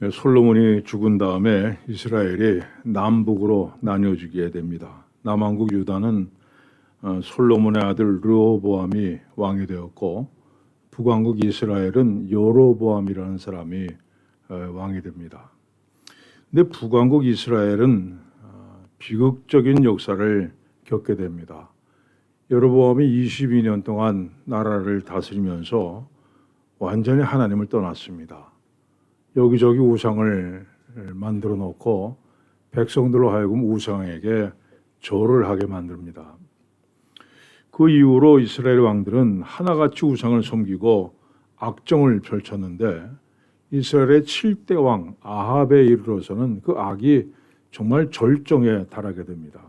솔로몬이 죽은 다음에 이스라엘이 남북으로 나뉘어지게 됩니다. 남왕국 유다는 솔로몬의 아들 르호보암이 왕이 되었고, 북왕국 이스라엘은 여로보암이라는 사람이 왕이 됩니다. 근데 북왕국 이스라엘은 비극적인 역사를 겪게 됩니다. 여로보암이 22년 동안 나라를 다스리면서 완전히 하나님을 떠났습니다. 여기저기 우상을 만들어 놓고 백성들로 하여금 우상에게 절을 하게 만듭니다. 그 이후로 이스라엘 왕들은 하나같이 우상을 섬기고 악정을 펼쳤는데, 이스라엘의 7대 왕 아합에 이르러서는 그 악이 정말 절정에 달하게 됩니다.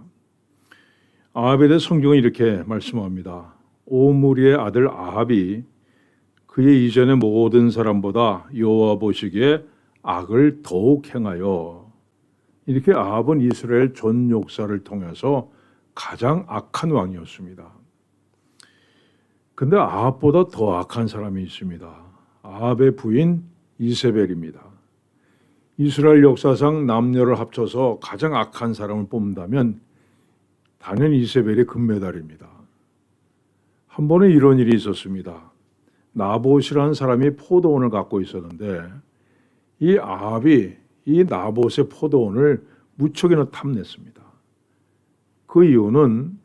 아합에 대해 성경은 이렇게 말씀합니다. 오므리의 아들 아합이 그의 이전의 모든 사람보다 여호와 보시기에 악을 더욱 행하여, 이렇게 아합은 이스라엘 전 역사를 통해서 가장 악한 왕이었습니다. 근데 아합보다 더 악한 사람이 있습니다. 아합의 부인 이세벨입니다. 이스라엘 역사상 남녀를 합쳐서 가장 악한 사람을 뽑는다면 단연 이세벨이 금메달입니다. 한 번에 이런 일이 있었습니다. 나봇이라는 사람이 포도원을 갖고 있었는데, 이 아합이 이 나봇의 포도원을 무척이나 탐냈습니다. 그 이유는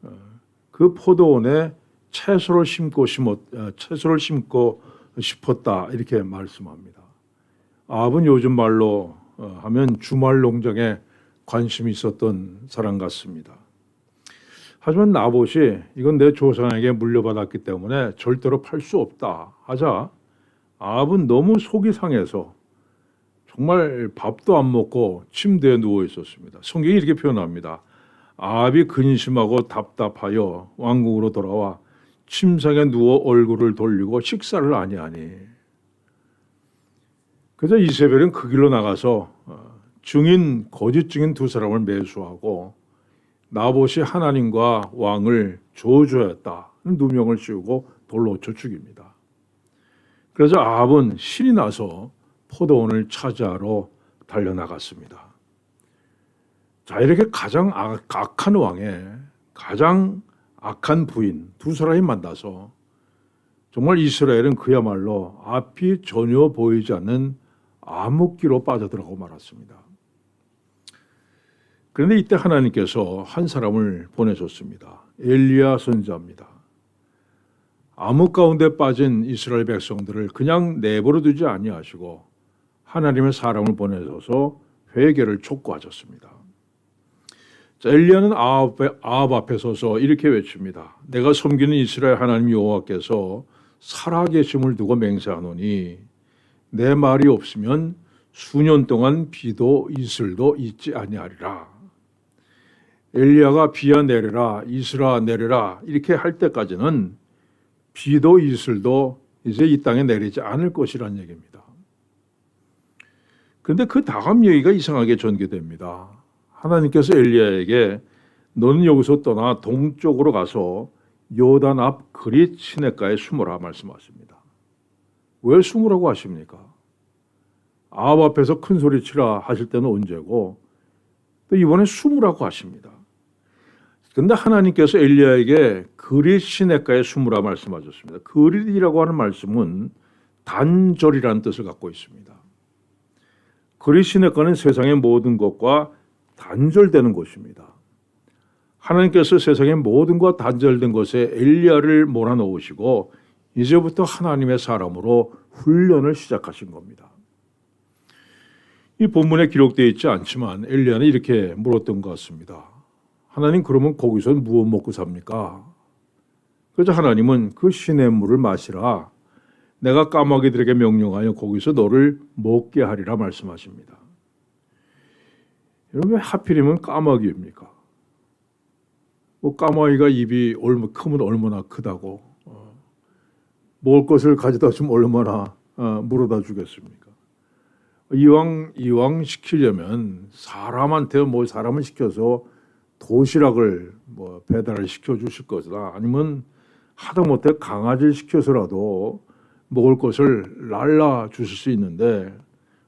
그 포도원에 채소를 심고 싶었다, 이렇게 말씀합니다. 아합은 요즘 말로 하면 주말 농장에 관심이 있었던 사람 같습니다. 하지만 나봇이 이건 내 조상에게 물려받았기 때문에 절대로 팔 수 없다 하자, 아합은 너무 속이 상해서 정말 밥도 안 먹고 침대에 누워 있었습니다. 성경이 이렇게 표현합니다. 아합이 근심하고 답답하여 왕궁으로 돌아와 침상에 누워 얼굴을 돌리고 식사를 아니하니. 그래서 이세벨은 그 길로 나가서 거짓 증인 두 사람을 매수하고 나봇이 하나님과 왕을 저주하였다는 누명을 씌우고 돌로 쳐 죽입니다. 그래서 아합은 신이 나서 포도원을 차지하러 달려나갔습니다. 자, 이렇게 가장 악한 왕의 가장 악한 부인 두 사람이 만나서 정말 이스라엘은 그야말로 앞이 전혀 보이지 않는 암흑기로 빠져들어가고 말았습니다. 그런데 이때 하나님께서 한 사람을 보내셨습니다. 엘리야 선지자입니다. 암흑 가운데 빠진 이스라엘 백성들을 그냥 내버려 두지 아니하시고 하나님의 사람을 보내셔서 회개를 촉구하셨습니다. 자, 엘리야는 아합 앞에 서서 이렇게 외칩니다. 내가 섬기는 이스라엘 하나님 여호와께서 살아계심을 두고 맹세하노니 내 말이 없으면 수년 동안 비도 이슬도 있지 아니하리라. 엘리야가 비야 내려라, 이슬아 내려라 이렇게 할 때까지는 비도 이슬도 이제 이 땅에 내리지 않을 것이라는 얘기입니다. 그런데 그 다음 얘기가 이상하게 전개됩니다. 하나님께서 엘리야에게 너는 여기서 떠나 동쪽으로 가서 요단 앞 그릿 시냇가에 숨으라 말씀하십니다. 왜 숨으라고 하십니까? 아합 앞에서 큰 소리 치라 하실 때는 언제고 또 이번에 숨으라고 하십니다. 그런데 하나님께서 엘리야에게 그릿 시냇가에 숨으라 말씀하셨습니다. 그릿이라고 하는 말씀은 단절이라는 뜻을 갖고 있습니다. 그릿 시냇가는 세상의 모든 것과 단절되는 곳입니다. 하나님께서 세상의 모든 것 단절된 것에 엘리야를 몰아넣으시고 이제부터 하나님의 사람으로 훈련을 시작하신 겁니다. 이 본문에 기록되어 있지 않지만 엘리야는 이렇게 물었던 것 같습니다. 하나님, 그러면 거기서 무엇 먹고 삽니까? 그래서 하나님은 그 시냇물을 마시라. 내가 까마귀들에게 명령하여 거기서 너를 먹게 하리라 말씀하십니다. 여러분, 왜 하필이면 까마귀입니까? 뭐 까마귀가 입이 크면 얼마나 크다고 먹을 것을 가져다 주면 얼마나 물어다 주겠습니까? 이왕 시키려면 사람한테 사람을 시켜서 도시락을 배달을 시켜 주실 것이다. 아니면 하다못해 강아지를 시켜서라도 먹을 것을 날라 주실 수 있는데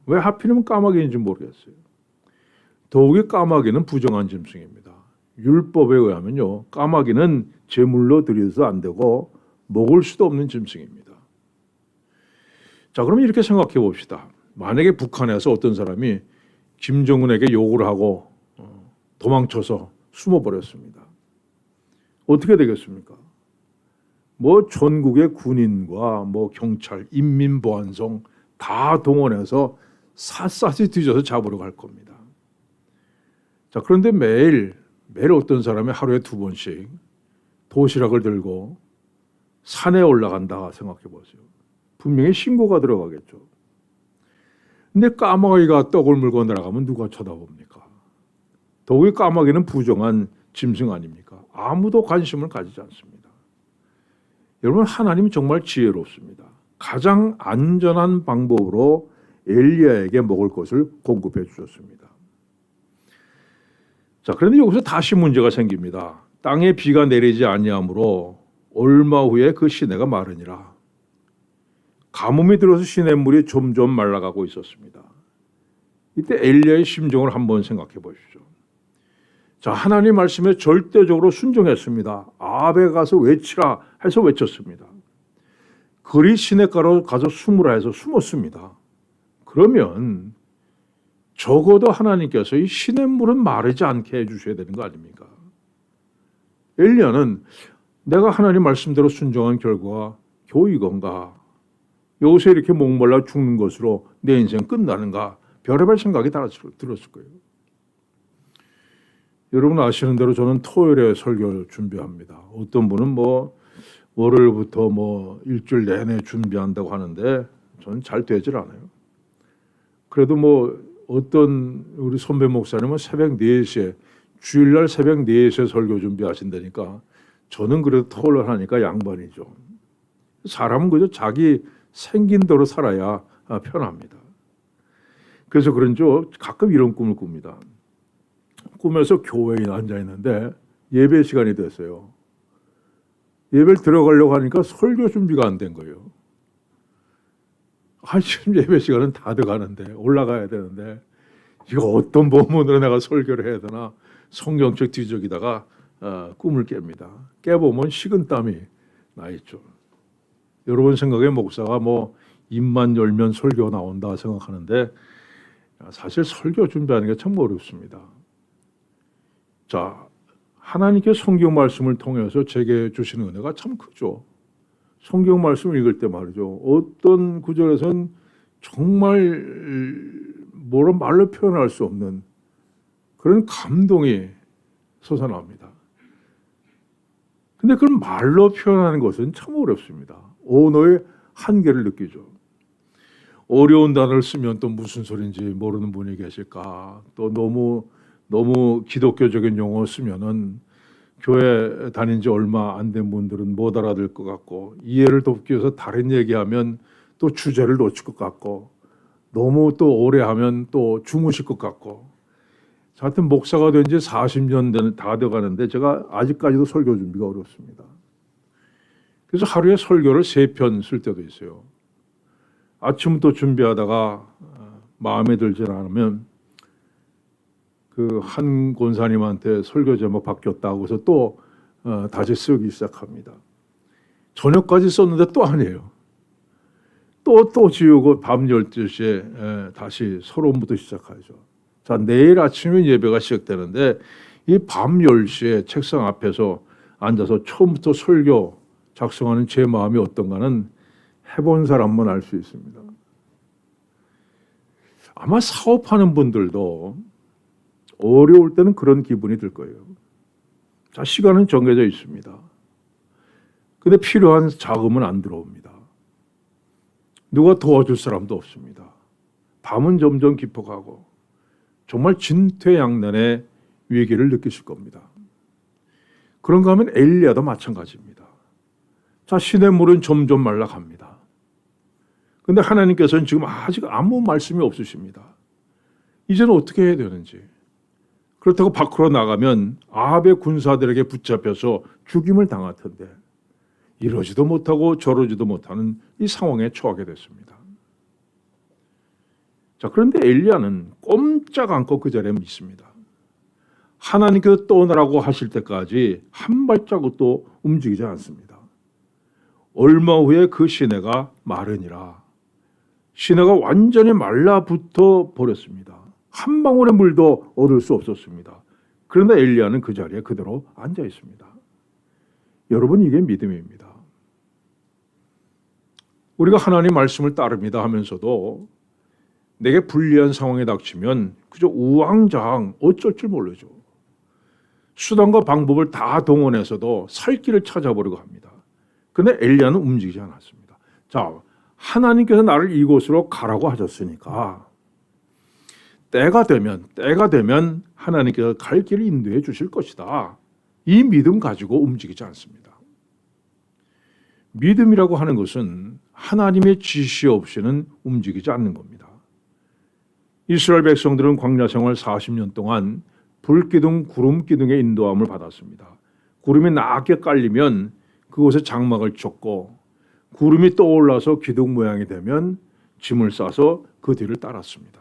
왜 하필이면 까마귀인지 모르겠어요. 더욱이 까마귀는 부정한 짐승입니다. 율법에 의하면요, 까마귀는 제물로 드려도 안 되고 먹을 수도 없는 짐승입니다. 자, 그럼 이렇게 생각해 봅시다. 만약에 북한에서 어떤 사람이 김정은에게 욕을 하고 도망쳐서 숨어버렸습니다. 어떻게 되겠습니까? 뭐 전국의 군인과 뭐 경찰, 인민보안성 다 동원해서 샅샅이 뒤져서 잡으러 갈 겁니다. 자, 그런데 매일 어떤 사람이 하루에 2번씩 도시락을 들고 산에 올라간다 생각해 보세요. 분명히 신고가 들어가겠죠. 근데 까마귀가 떡을 물고 날아가면 누가 쳐다봅니까? 더욱이 까마귀는 부정한 짐승 아닙니까? 아무도 관심을 가지지 않습니다. 여러분, 하나님이 정말 지혜롭습니다. 가장 안전한 방법으로 엘리야에게 먹을 것을 공급해 주셨습니다. 자, 그런데 여기서 다시 문제가 생깁니다. 땅에 비가 내리지 아니하므로 얼마 후에 그 시내가 마르니라. 가뭄이 들어서 시냇물이 점점 말라가고 있었습니다. 이때 엘리야의 심정을 한번 생각해 보십시오. 자, 하나님 말씀에 절대적으로 순종했습니다. 아합에 가서 외치라 해서 외쳤습니다. 그리 시냇가로 가서 숨으라 해서 숨었습니다. 그러면 적어도 하나님께서 이 시냇물은 마르지 않게 해주셔야 되는 거 아닙니까? 엘리야는 내가 하나님 말씀대로 순종한 결과가 겨우 이건가? 여기서 이렇게 목말라 죽는 것으로 내 인생 끝나는가? 별의별 생각이 다 들었을 거예요. 여러분 아시는 대로 저는 토요일에 설교 준비합니다. 어떤 분은 뭐 월요일부터 뭐 일주일 내내 준비한다고 하는데 저는 잘 되질 않아요. 그래도 뭐 어떤 우리 선배 목사님은 새벽 4시에 주일날 새벽 4시에 설교 준비하신다니까 저는 그래도 토요일 하니까 양반이죠. 사람은 그저 자기 생긴 대로 살아야 편합니다. 그래서 그런지 가끔 이런 꿈을 꿉니다. 꿈에서 교회에 앉아 있는데 예배 시간이 됐어요. 예배를 들어가려고 하니까 설교 준비가 안 된 거예요. 지금 예배 시간은 다 돼가는데 올라가야 되는데 이거 어떤 본문으로 내가 설교를 해야 되나 성경책 뒤적이다가 꿈을 깹니다. 깨보면 식은땀이 나 있죠. 여러분 생각에 목사가 뭐 입만 열면 설교 나온다 생각하는데 사실 설교 준비하는 게 참 어렵습니다. 자, 하나님께 성경 말씀을 통해서 제게 주시는 은혜가 참 크죠. 성경 말씀을 읽을 때 말이죠. 어떤 구절에서는 정말 뭐라 말로 표현할 수 없는 그런 감동이 솟아납니다. 근데 그걸 말로 표현하는 것은 참 어렵습니다. 언어의 한계를 느끼죠. 어려운 단어를 쓰면 또 무슨 소리인지 모르는 분이 계실까? 또 너무 기독교적인 용어 쓰면은 교회 다닌 지 얼마 안 된 분들은 못 알아들 것 같고 이해를 돕기 위해서 다른 얘기하면 또 주제를 놓칠 것 같고 너무 또 오래 하면 또 주무실 것 같고 하여튼 목사가 된 지 40년 다 돼가는데 제가 아직까지도 설교 준비가 어렵습니다. 그래서 하루에 설교를 3편 쓸 때도 있어요. 아침부터 준비하다가 마음에 들지 않으면 그 한 권사님한테 설교 제목 바뀌었다고 해서 또 다시 쓰기 시작합니다. 저녁까지 썼는데 또 아니에요. 또 지우고 밤 12시에 다시 서론부터 시작하죠. 자, 내일 아침에 예배가 시작되는데 이 밤 10시에 책상 앞에서 앉아서 처음부터 설교 작성하는 제 마음이 어떤가는 해본 사람만 알 수 있습니다. 아마 사업하는 분들도 어려울 때는 그런 기분이 들 거예요. 자, 시간은 정해져 있습니다. 근데 필요한 자금은 안 들어옵니다. 누가 도와줄 사람도 없습니다. 밤은 점점 깊어가고 정말 진퇴양난의 위기를 느끼실 겁니다. 그런가 하면 엘리야도 마찬가지입니다. 자, 시냇물은 점점 말라갑니다. 그런데 하나님께서는 지금 아직 아무 말씀이 없으십니다. 이제는 어떻게 해야 되는지. 그렇다고 밖으로 나가면 아합의 군사들에게 붙잡혀서 죽임을 당할 텐데 이러지도 못하고 저러지도 못하는 이 상황에 처하게 됐습니다. 자, 그런데 엘리야는 꼼짝 않고 그 자리에 있습니다. 하나님께서 떠나라고 하실 때까지 한 발자국도 움직이지 않습니다. 얼마 후에 그 시내가 마르니라. 시내가 완전히 말라붙어 버렸습니다. 한 방울의 물도 얻을 수 없었습니다. 그러나 엘리야는 그 자리에 그대로 앉아 있습니다. 여러분, 이게 믿음입니다. 우리가 하나님 말씀을 따릅니다 하면서도 내게 불리한 상황에 닥치면 그저 우왕좌왕 어쩔 줄 모르죠. 수단과 방법을 다 동원해서도 살 길을 찾아보려고 합니다. 그런데 엘리야는 움직이지 않았습니다. 자, 하나님께서 나를 이곳으로 가라고 하셨으니까 때가 되면 하나님께서 갈 길을 인도해 주실 것이다. 이 믿음 가지고 움직이지 않습니다. 믿음이라고 하는 것은 하나님의 지시 없이는 움직이지 않는 겁니다. 이스라엘 백성들은 광야 생활 40년 동안 불기둥, 구름기둥의 인도함을 받았습니다. 구름이 낮게 깔리면 그곳에 장막을 쳤고 구름이 떠올라서 기둥 모양이 되면 짐을 싸서 그 뒤를 따랐습니다.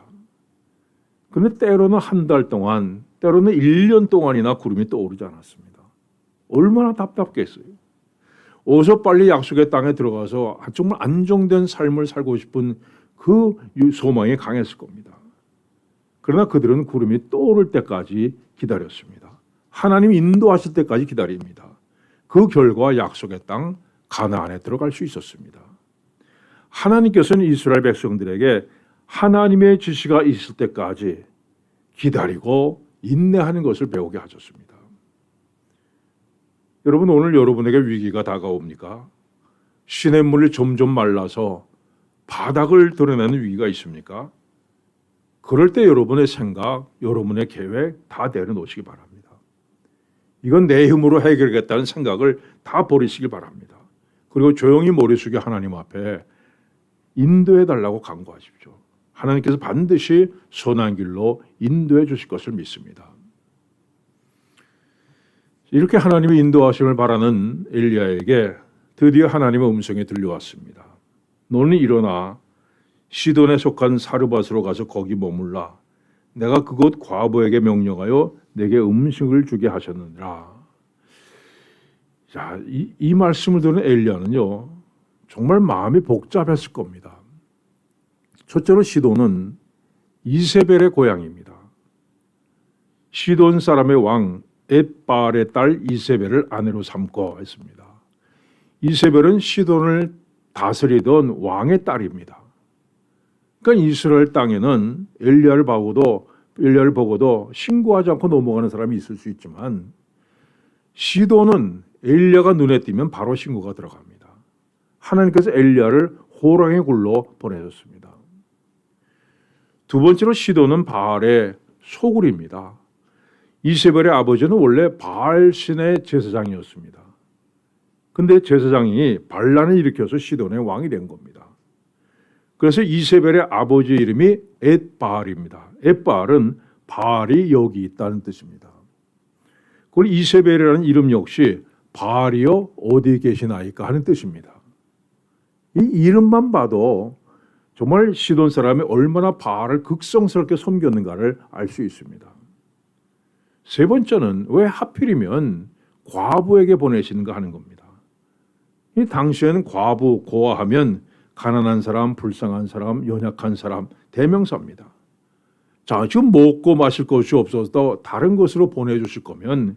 그런데 때로는 한 달 동안, 때로는 1년 동안이나 구름이 떠오르지 않았습니다. 얼마나 답답겠어요. 어서 빨리 약속의 땅에 들어가서 정말 안정된 삶을 살고 싶은 그 소망이 강했을 겁니다. 그러나 그들은 구름이 떠오를 때까지 기다렸습니다. 하나님 인도하실 때까지 기다립니다. 그 결과 약속의 땅 가나안에 들어갈 수 있었습니다. 하나님께서는 이스라엘 백성들에게 하나님의 지시가 있을 때까지 기다리고 인내하는 것을 배우게 하셨습니다. 여러분, 오늘 여러분에게 위기가 다가옵니까? 시냇물이 점점 말라서 바닥을 드러내는 위기가 있습니까? 그럴 때 여러분의 생각, 여러분의 계획 다 내려놓으시기 바랍니다. 이건 내 힘으로 해결하겠다는 생각을 다 버리시기 바랍니다. 그리고 조용히 머리 숙여 하나님 앞에 인도해 달라고 간구하십시오. 하나님께서 반드시 선한 길로 인도해 주실 것을 믿습니다. 이렇게 하나님의 인도하심을 바라는 엘리야에게 드디어 하나님의 음성이 들려왔습니다. 너는 일어나 시돈에 속한 사르밧으로 가서 거기 머물라. 내가 그곳 과부에게 명령하여 내게 음식을 주게 하셨느니라. 자, 이 말씀을 듣는 엘리야는요, 정말 마음이 복잡했을 겁니다. 첫째로 시돈은 이세벨의 고향입니다. 시돈 사람의 왕 엣바알의 딸 이세벨을 아내로 삼고 했습니다. 이세벨은 시돈을 다스리던 왕의 딸입니다. 그러니까 이스라엘 땅에는 엘리야를 보고도 신고하지 않고 넘어가는 사람이 있을 수 있지만 시돈은 엘리야가 눈에 띄면 바로 신고가 들어갑니다. 하나님께서 엘리야를 호랑이 굴로 보내셨습니다. 두 번째로 시돈은 바알의 소굴입니다. 이세벨의 아버지는 원래 바알 신의 제사장이었습니다. 근데 제사장이 반란을 일으켜서 시돈의 왕이 된 겁니다. 그래서 이세벨의 아버지 이름이 엣바알입니다. 엣바알은 바알이 여기 있다는 뜻입니다. 그리고 이세벨이라는 이름 역시 바알이여 어디 계시나이까 하는 뜻입니다. 이 이름만 봐도 정말 시돈 사람이 얼마나 바알을 극성스럽게 섬겼는가를 알 수 있습니다. 세 번째는 왜 하필이면 과부에게 보내시는가 하는 겁니다. 이 당시에는 과부, 고아하면 가난한 사람, 불쌍한 사람, 연약한 사람 대명사입니다. 자, 지금 먹고 마실 것이 없어서 다른 곳으로 보내주실 거면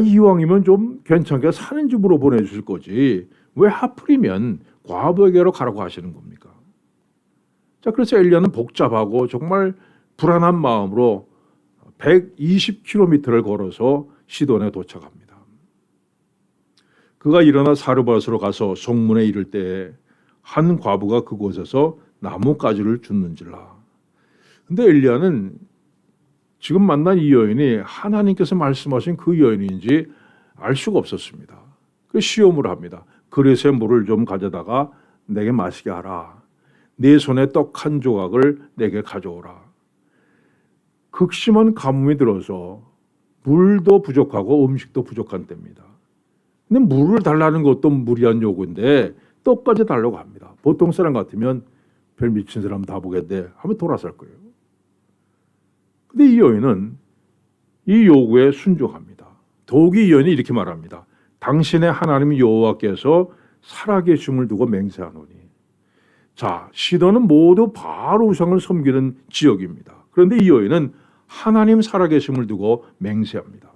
이왕이면 좀 괜찮게 사는 집으로 보내주실 거지 왜 하필이면 과부에게로 가라고 하시는 겁니까? 자, 그래서 엘리야는 복잡하고 정말 불안한 마음으로 120km를 걸어서 시돈에 도착합니다. 그가 일어나 사르밧으로 가서 성문에 이를 때에 한 과부가 그곳에서 나뭇가지를 줍는지라. 근데 엘리야는 지금 만난 이 여인이 하나님께서 말씀하신 그 여인인지 알 수가 없었습니다. 그 시험을 합니다. 그릇에 물을 좀 가져다가 내게 마시게 하라. 네 손에 떡 한 조각을 내게 가져오라. 극심한 가뭄이 들어서 물도 부족하고 음식도 부족한 때입니다. 근데 물을 달라는 것도 무리한 요구인데 떡까지 달라고 합니다. 보통 사람 같으면 별 미친 사람 다 보겠대 하면 돌아설 거예요. 근데 이 여인은 이 요구에 순종합니다. 더욱이 이 여인이 이렇게 말합니다. 당신의 하나님 여호와께서 살아계심을 두고 맹세하노니. 자, 시돈은 모두 바알 우상을 섬기는 지역입니다. 그런데 이 여인은 하나님 살아계심을 두고 맹세합니다.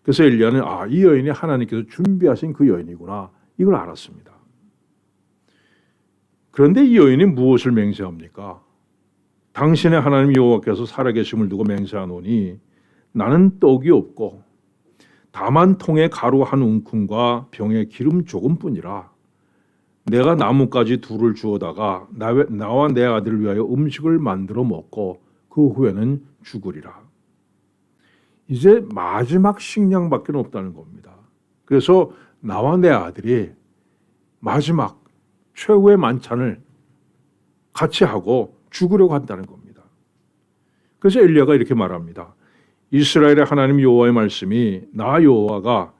그래서 엘리야는 이 여인이 하나님께서 준비하신 그 여인이구나, 이걸 알았습니다. 그런데 이 여인이 무엇을 맹세합니까? 당신의 하나님 여호와께서 살아계심을 두고 맹세하노니 나는 떡이 없고 다만 통에 가루 한 움큼과 병에 기름 조금뿐이라. 내가 나뭇가지 둘을 주워다가 나와 내 아들을 위하여 음식을 만들어 먹고 그 후에는 죽으리라. 이제 마지막 식량밖에 없다는 겁니다. 그래서 나와 내 아들이 마지막 최후의 만찬을 같이 하고 죽으려고 한다는 겁니다. 그래서 엘리야가 이렇게 말합니다. 이스라엘의 하나님 여호와의 말씀이 나 여호와가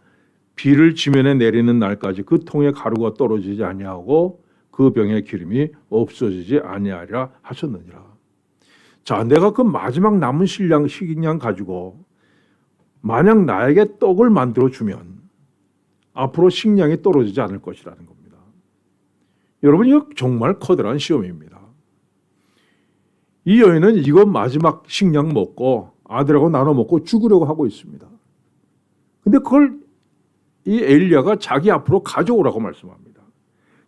비를 지면에 내리는 날까지 그 통에 가루가 떨어지지 아니하고 그 병에 기름이 없어지지 아니하리라 하셨느니라. 자, 내가 그 마지막 남은 식량 가지고 만약 나에게 떡을 만들어 주면 앞으로 식량이 떨어지지 않을 것이라는 겁니다. 여러분, 이거 정말 커다란 시험입니다. 이 여인은 이거 마지막 식량 먹고 아들하고 나눠 먹고 죽으려고 하고 있습니다. 근데 그걸 이 엘리야가 자기 앞으로 가져오라고 말씀합니다.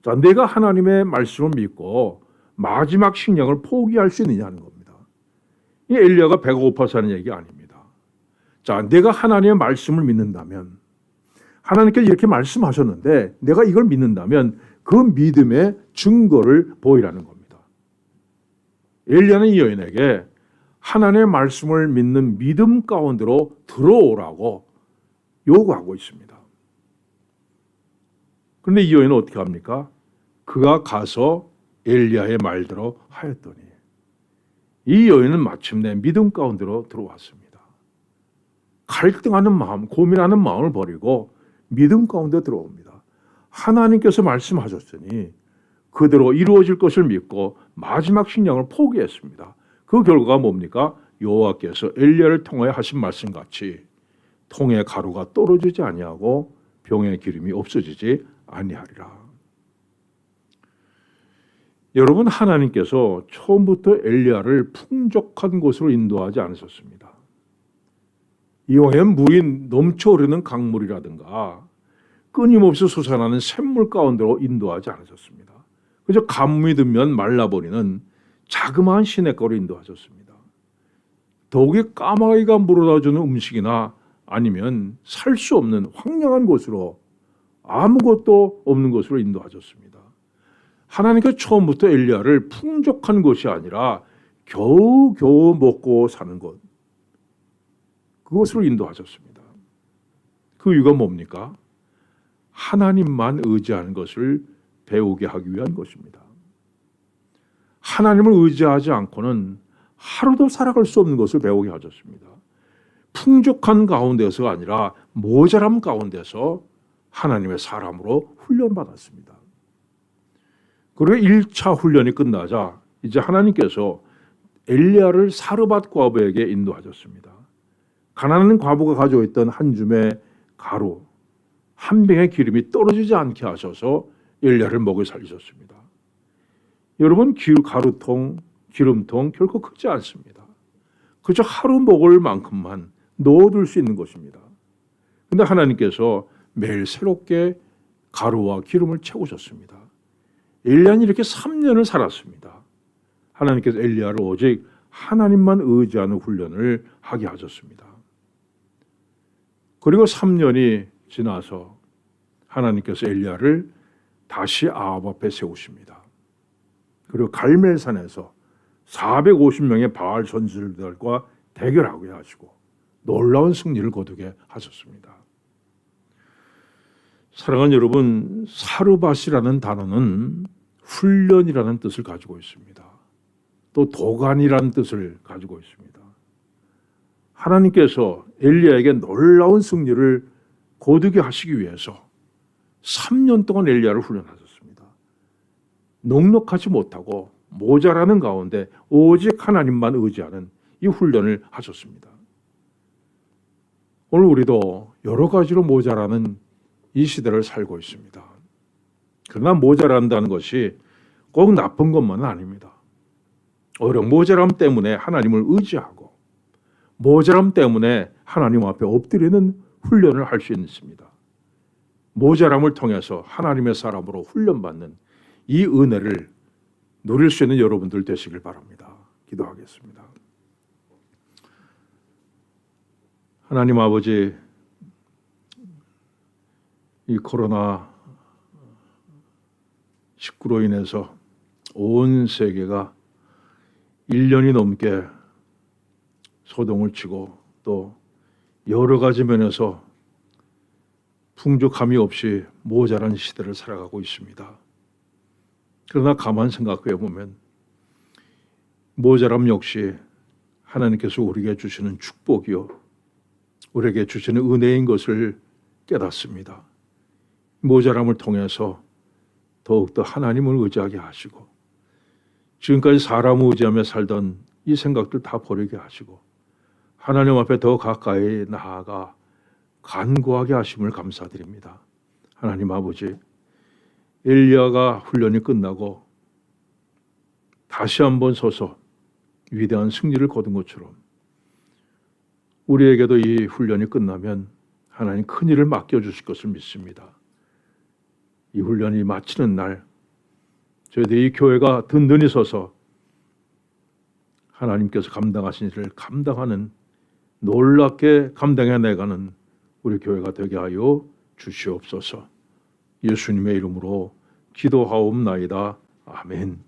자, 내가 하나님의 말씀을 믿고 마지막 식량을 포기할 수 있느냐는 겁니다. 이 엘리야가 배가 고파서 하는 얘기 아닙니다. 자, 내가 하나님의 말씀을 믿는다면, 하나님께서 이렇게 말씀하셨는데 내가 이걸 믿는다면 그 믿음의 증거를 보이라는 겁니다. 엘리야는 이 여인에게 하나님의 말씀을 믿는 믿음 가운데로 들어오라고 요구하고 있습니다. 그런데 이 여인은 어떻게 합니까? 그가 가서 엘리야의 말대로 하였더니 이 여인은 마침내 믿음 가운데로 들어왔습니다. 갈등하는 마음, 고민하는 마음을 버리고 믿음 가운데 들어옵니다. 하나님께서 말씀하셨으니 그대로 이루어질 것을 믿고 마지막 식량을 포기했습니다. 그 결과가 뭡니까? 여호와께서 엘리야를 통하여 하신 말씀같이 통에 가루가 떨어지지 아니하고 병에 기름이 없어지지 아니하리라. 여러분, 하나님께서 처음부터 엘리야를 풍족한 곳으로 인도하지 않으셨습니다. 이왕이면 물이 넘쳐흐르는 강물이라든가 끊임없이 솟아나는 샘물 가운데로 인도하지 않으셨습니다. 그저 가뭄이 들면 말라버리는 자그마한 시냇가로 인도하셨습니다. 더욱이 까마귀가 물어다주는 음식이나 아니면 살 수 없는 황량한 곳으로, 아무것도 없는 곳으로 인도하셨습니다. 하나님께서 처음부터 엘리야를 풍족한 곳이 아니라 겨우겨우 먹고 사는 곳, 그곳으로 인도하셨습니다. 그 이유가 뭡니까? 하나님만 의지하는 것을 배우게 하기 위한 것입니다. 하나님을 의지하지 않고는 하루도 살아갈 수 없는 것을 배우게 하셨습니다. 풍족한 가운데서가 아니라 모자람 가운데서 하나님의 사람으로 훈련받았습니다. 그리고 1차 훈련이 끝나자 이제 하나님께서 엘리야를 사르밧 과부에게 인도하셨습니다. 가난한 과부가 가지고 있던 한 줌의 가루, 한 병의 기름이 떨어지지 않게 하셔서 엘리야를 먹여 살리셨습니다. 여러분, 가루통, 기름통 결코 크지 않습니다. 그저 하루 먹을 만큼만 넣어둘 수 있는 것입니다. 그런데 하나님께서 매일 새롭게 가루와 기름을 채우셨습니다. 엘리야는 이렇게 3년을 살았습니다. 하나님께서 엘리야를 오직 하나님만 의지하는 훈련을 하게 하셨습니다. 그리고 3년이 지나서 하나님께서 엘리야를 다시 아합 앞에 세우십니다. 그리고 갈멜산에서 450명의 바알 선지자들과 대결하게 하시고 놀라운 승리를 거두게 하셨습니다. 사랑하는 여러분, 사르밧이라는 단어는 훈련이라는 뜻을 가지고 있습니다. 또 도간이라는 뜻을 가지고 있습니다. 하나님께서 엘리야에게 놀라운 승리를 거두게 하시기 위해서 3년 동안 엘리야를 훈련하셨습니다. 넉넉하지 못하고 모자라는 가운데 오직 하나님만 의지하는 이 훈련을 하셨습니다. 오늘 우리도 여러 가지로 모자라는 이 시대를 살고 있습니다. 그러나 모자란다는 것이 꼭 나쁜 것만은 아닙니다. 오히려 모자람 때문에 하나님을 의지하고 모자람 때문에 하나님 앞에 엎드리는 훈련을 할 수 있습니다. 모자람을 통해서 하나님의 사람으로 훈련받는 이 은혜를 누릴 수 있는 여러분들 되시길 바랍니다. 기도하겠습니다. 하나님 아버지, 이 코로나 19로 인해서 온 세계가 1년이 넘게 소동을 치고 또 여러 가지 면에서 풍족함이 없이 모자란 시대를 살아가고 있습니다. 그러나 가만 생각해 보면 모자람 역시 하나님께서 우리에게 주시는 축복이요, 우리에게 주시는 은혜인 것을 깨닫습니다. 모자람을 통해서 더욱더 하나님을 의지하게 하시고 지금까지 사람을 의지하며 살던 이 생각들 다 버리게 하시고 하나님 앞에 더 가까이 나아가 간구하게 하심을 감사드립니다. 하나님 아버지, 엘리야가 훈련이 끝나고 다시 한번 서서 위대한 승리를 거둔 것처럼 우리에게도 이 훈련이 끝나면 하나님 큰 일을 맡겨주실 것을 믿습니다. 이 훈련이 마치는 날 저희들이 이 교회가 든든히 서서 하나님께서 감당하신 일을 감당하는, 놀랍게 감당해내가는 우리 교회가 되게 하여 주시옵소서. 예수님의 이름으로 기도하옵나이다. 아멘.